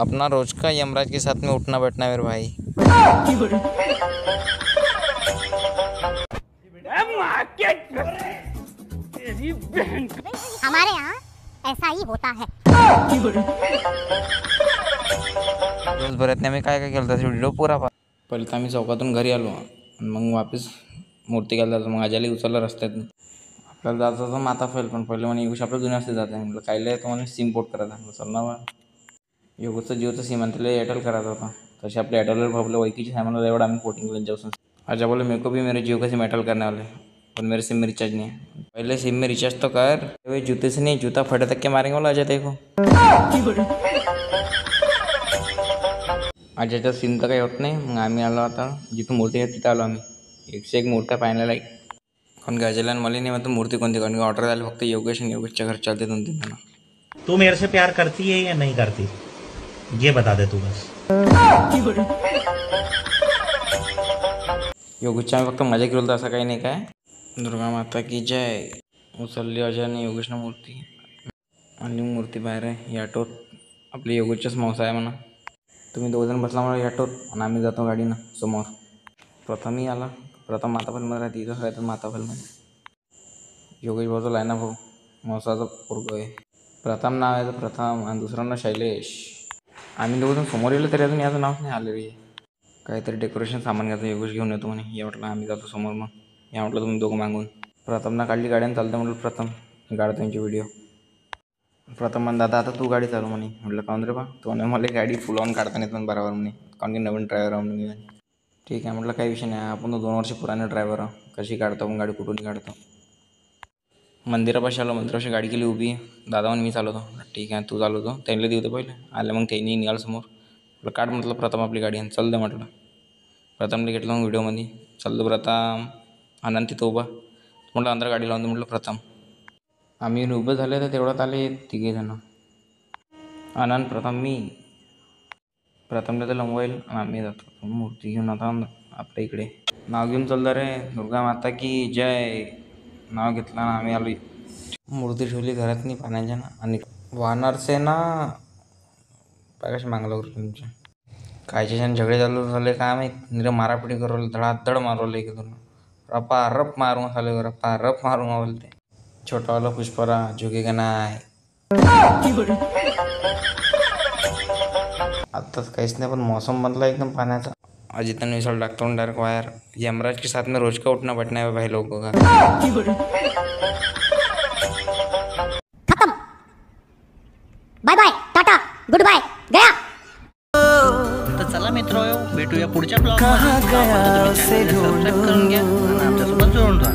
अपना रोज का यमराज के साथ में उठना बैठना मेरे भाई। हमारे यहाँ ऐसा ही होता है। दिवसभरात आम्ही काय काय केलं व्हिडिओ पुरा पहिले तर आम्ही चौकातून घरी आलो आणि मग वापस मूर्ती घालला जातो, मग आजाली उचलला रस्त्यातून। आपल्याला जायचं होतं माता फैल, पण पहिले म्हणे योगेश आपल्या जुन्या असते जाते म्हटलं कायले तो म्हणे सिम पोर्ट करायचा म्हटलं चल ना बा। योगेशचं जिओचं सिम आणि त्याला एअरटेल करायचा होता, तसे आपले एअरटेलवर आपल्या ओळखीचे सामान एवढं आम्ही पोर्टिंग त्यांच्यापासून। आजा बोले मेरे को भी मेरे जियो का सिम एयरटेल करने वाले, पर मेरे सिम में रिचार्ज नहीं है। पहले सिम में रिचार्ज तो कर, वे जूते से नहीं जूता फटे तक के मारेंगे बोला अजय देखो। आजाच्या सिम तर काही होत नाही, मग आम्ही आलो आता जिथून मूर्ती आहे तिथं आलो आम्ही। एकशे एक मूर्त्या पाहण्याला पण गाजेला मला नाही म्हणतो मूर्ती कोणती, कारण की ऑर्डर झाली फक्त योगेश आणि योगेशच्या घर चालते 2-3 जण। तू मेरे से प्यार करती है या नहीं करती, ये बता दे तू बस। योगेशच्या फक्त मजा केली तर असं काही नाही काय। दुर्गा माता की जय। उचलली अजयने योगेशनं मूर्ती आणि मूर्ती बाहेर आहे या ऑटोत। आपली योगेशच्याच मावसा आहे म्हणा, तुम्ही 2 जण बसला म्हणा ऑटोत आणि आम्ही जातो गाडीनं समोर। प्रथमही आला, प्रथम माताफलमध्ये राहते, इथं राहतं माताफलमध्ये। योगेश भाऊचा लायना भाऊ मावसाचा पोरगं आहे, प्रथम नाव आहे प्रथम आणि दुसरं नाव शैलेश। आम्ही 2 जण समोर येलो तरी अजून याचं नाव नाही आले रे। काहीतरी डेकोरेशन सामान घ्यायचं योगेश घेऊन येतो म्हणे, या म्हटलं आम्ही जातो समोर। मग या म्हटलं तुम्ही दोघं मागून। प्रथमना काढली गाड्यानं चालतं म्हटलं प्रथम गाडा त्यांची व्हिडिओ। प्रथम म्हण दादा आता तू गाडी चालू म्हणे, म्हटलं काऊन रे बा, तो म्हणे मला गाडी फुल ऑन काढता नाही पण बरोबर म्हणे, कारण की नवीन ड्रायव्हर आहे म्हणे। ठीक आहे म्हटलं काही विषय नाही, आपण 2 वर्ष पुराने ड्रायव्हर आहोत, कशी काढतो आपण गाडी कुठून काढतो। मंदिरापाशी आलो, मंदिरापाशी गाडी केली उभी, दादा म्हणे मी चालवतो, ठीक आहे तू चालवतो, त्यांना देऊ दे पहिले आले, मग त्यांनी निघाल समोर। म्हटलं काढ म्हटलं प्रथम आपली गाडी आणि चल दे म्हटलं। प्रथमने घेतलं मग व्हिडिओमध्ये, चालतो प्रथम आनंद तिथं उभा, म्हटलं अंदर गाडी लावून दे म्हटलं प्रथम। आम्ही उभं झाले तर तेवढ्यात आले 3 जण, आनंद प्रथम मी। प्रथमला त्याला मोबाईल आणि आम्ही जातो मूर्ती घेऊन आता आपल्या इकडे। नाव घेऊन चाललं रे, दुर्गा माता की जय नाव घेतलं ना आम्ही आलो। मूर्ती ठेवली घरात नाही पाण्याच्या ना, आणि वानरसे ना काय कसे मागलं करू तुमच्या कायच्याच्यानं झगडे चालू झाले काय माहीत, निरं मारापिटी करू धडाधड मारवले की तुला रपा रप मारून झाले, रपा रप मारून बोलते। छोटावाला पुष्परा झुकेगा नाही। आत्ताच काहीच नाही, पण मौसम बनला एकदम पाण्याचा। अजित विशाल टाकतो डायरेक्ट वायर, यमराज के साथ में रोज का उठना बैठना है भाई लोगों का। खत्म, bye bye ta ta goodbye गया। तर चला मित्र, भेटूया पुढच्या ब्लॉगमध्ये। सबस्क्राईब करून घ्या।